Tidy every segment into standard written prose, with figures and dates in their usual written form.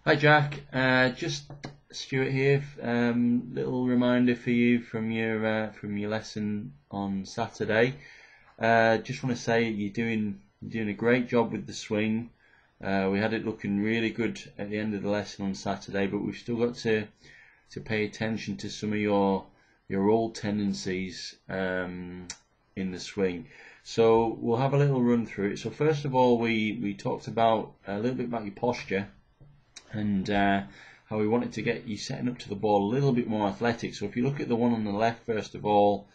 Hi Jack, just Stuart here. Little reminder for you from your lesson on Saturday. Just want to say you're doing a great job with the swing. We had it looking really good at the end of the lesson on Saturday, but we've still got to pay attention to some of your old tendencies in the swing. So we'll have a little run through it. So first of all, we talked about a little bit about your posture and how we wanted to get you setting up to the ball a little bit more athletic. So if you look at the one on the left, first of all,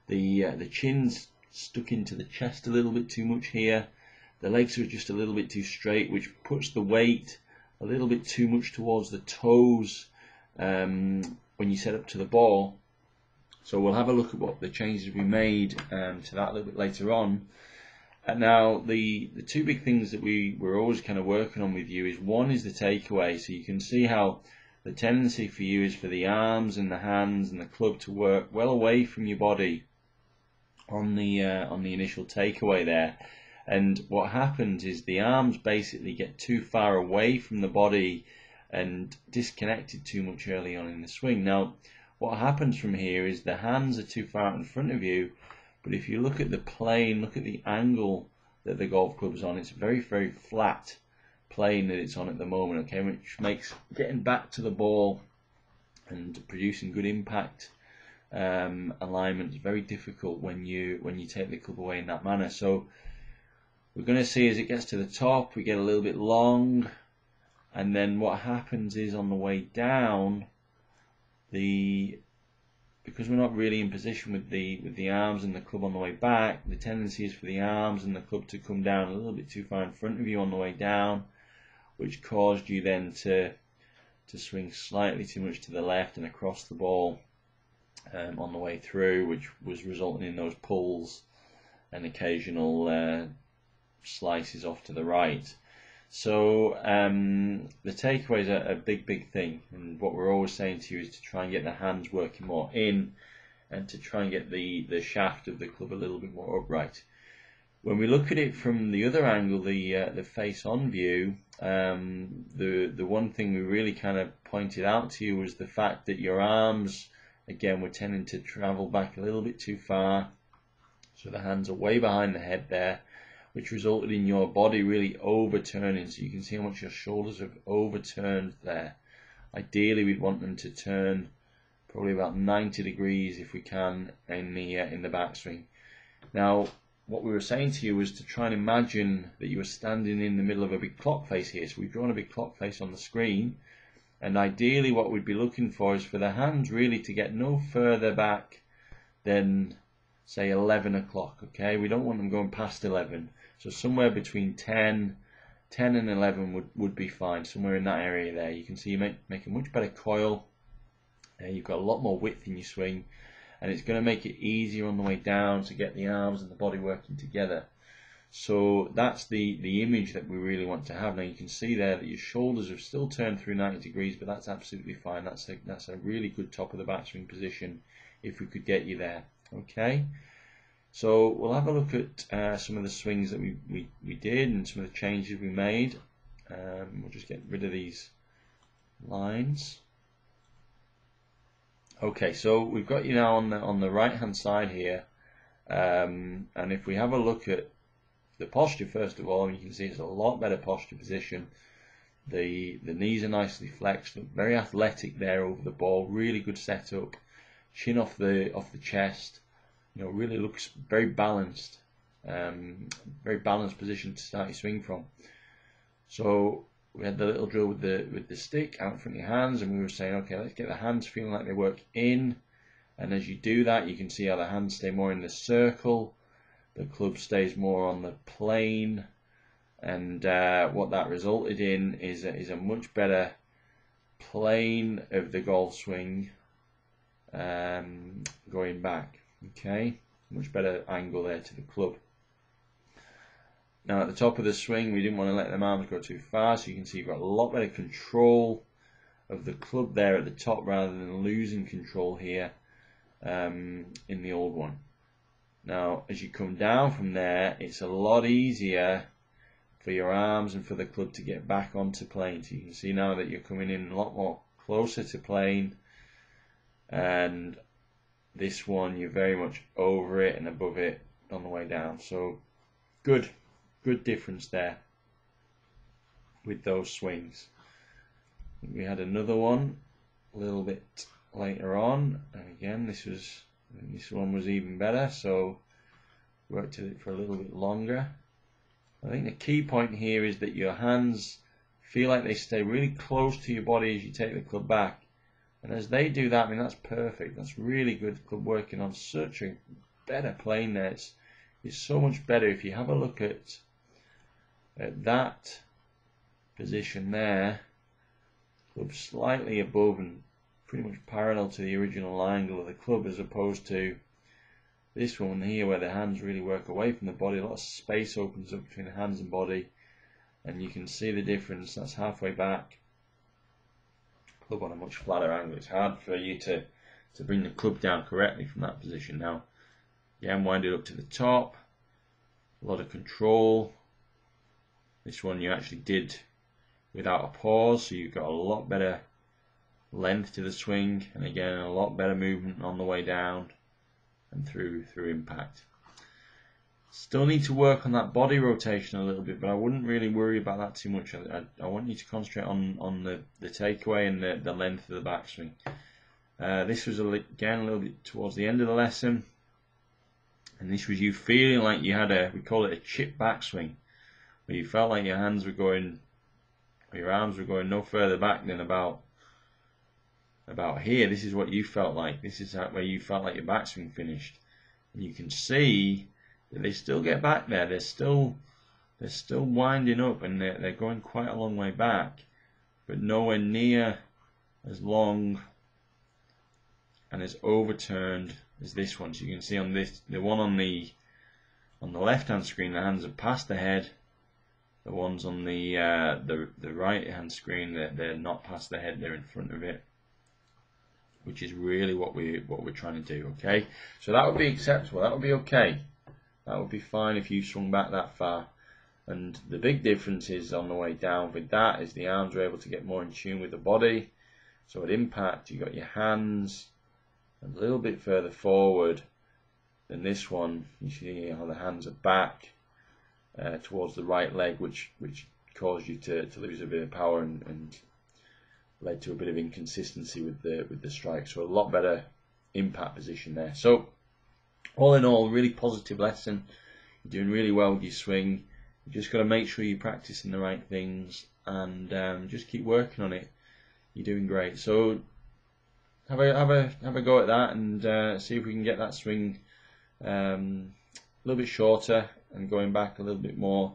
the chin's stuck into the chest a little bit too much here. The legs are just a little bit too straight, which puts the weight a little bit too much towards the toes when you set up to the ball. So we'll have a look at what the changes we made to that a little bit later on. And now the two big things that we're always kind of working on with you is, one is the takeaway. So you can see how the tendency for you is for the arms and the hands and the club to work well away from your body on the initial takeaway there. And what happens is the arms basically get too far away from the body and disconnected too much early on in the swing. Now what happens from here is the hands are too far in front of you, but if you look at the plane, look at the angle that the golf club's on, it's a very, very flat plane that it's on at the moment, okay, which makes getting back to the ball and producing good impact alignment is very difficult when you take the club away in that manner. So we're going to see as it gets to the top, we get a little bit long, and then what happens is on the way down, because we're not really in position with the arms and the club on the way back, the tendency is for the arms and the club to come down a little bit too far in front of you on the way down, which caused you then to swing slightly too much to the left and across the ball on the way through, which was resulting in those pulls and occasional slices off to the right. So the takeaway is a big thing, and what we're always saying to you is to try and get the hands working more in, and to try and get the shaft of the club a little bit more upright. When we look at it from the other angle, the face-on view, the one thing we really kind of pointed out to you was the fact that your arms, again, were tending to travel back a little bit too far, so the hands are way behind the head there, which resulted in your body really overturning. So you can see how much your shoulders have overturned there. Ideally, we'd want them to turn probably about 90 degrees if we can in the backswing. Now, what we were saying to you was to try and imagine that you were standing in the middle of a big clock face here. So we've drawn a big clock face on the screen, and ideally what we'd be looking for is for the hands really to get no further back than, say, 11 o'clock, okay? We don't want them going past 11. So somewhere between 10 and 11 would be fine, somewhere in that area there. You can see you make a much better coil. You've got a lot more width in your swing, and it's going to make it easier on the way down to get the arms and the body working together. So that's the image that we really want to have. Now you can see there that your shoulders have still turned through 90 degrees, but that's absolutely fine. That's a really good top of the backswing position if we could get you there. Okay, so we'll have a look at some of the swings that we did and some of the changes we made. We'll just get rid of these lines. Okay, so we've got you now on the right hand side here, and if we have a look at the posture first of all, you can see it's a lot better posture position. The knees are nicely flexed, very athletic there over the ball, really good setup, chin off the chest. You know, really looks very balanced position to start your swing from. So we had the little drill with the stick out in front of your hands, and we were saying, okay, let's get the hands feeling like they work in, and as you do that, you can see how the hands stay more in the circle, the club stays more on the plane, and what that resulted in is a much better plane of the golf swing going back. Okay, much better angle there to the club. Now at the top of the swing, we didn't want to let the arms go too far, so you can see you've got a lot better control of the club there at the top rather than losing control here in the old one. Now as you come down from there, it's a lot easier for your arms and for the club to get back onto plane. So you can see now that you're coming in a lot more closer to plane, and this one you're very much over it and above it on the way down. So good difference there with those swings. We had another one a little bit later on, and again this one was even better, so worked at it for a little bit longer. I think the key point here is that your hands feel like they stay really close to your body as you take the club back, and as they do that, I mean, that's perfect. That's really good club working on such a better plane there. It's so much better. If you have a look at that position there, club slightly above and pretty much parallel to the original angle of the club, as opposed to this one here where the hands really work away from the body. A lot of space opens up between the hands and body, and you can see the difference. That's halfway back, club on a much flatter angle. It's hard for you to bring the club down correctly from that position. Now, again, wind it up to the top, a lot of control. This one you actually did without a pause, so you've got a lot better length to the swing, and again a lot better movement on the way down and through impact. Still need to work on that body rotation a little bit, but I wouldn't really worry about that too much. I want you to concentrate on the takeaway and the length of the backswing. This was again a little bit towards the end of the lesson, and this was you feeling like you had we call it a chip backswing, where you felt like your hands were going, or your arms were going no further back than about here. This is what you felt like. This is where you felt like your backswing finished. And you can see that they still get back there. They're still winding up, and they're going quite a long way back, but nowhere near as long and as overturned as this one. So you can see on the one on the left hand screen, the hands are past the head. The ones on the right hand screen, they're not past the head, they're in front of it, which is really what we're trying to do. Okay, so that would be acceptable. That would be okay. That would be fine if you swung back that far. And the big difference is on the way down with that is the arms are able to get more in tune with the body. So at impact, you got your hands a little bit further forward than this one. You see how the hands are back towards the right leg, which caused you to lose a bit of power and led to a bit of inconsistency with the strike. So a lot better impact position there. So all in all, really positive lesson. You're doing really well with your swing. You just got to make sure you're practicing the right things, and just keep working on it. You're doing great. So have a go at that, and see if we can get that swing a little bit shorter and going back a little bit more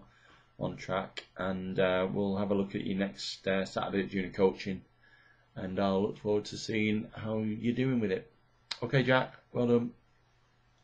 on track. And we'll have a look at you next Saturday at junior coaching, and I'll look forward to seeing how you're doing with it. Okay, Jack, well done.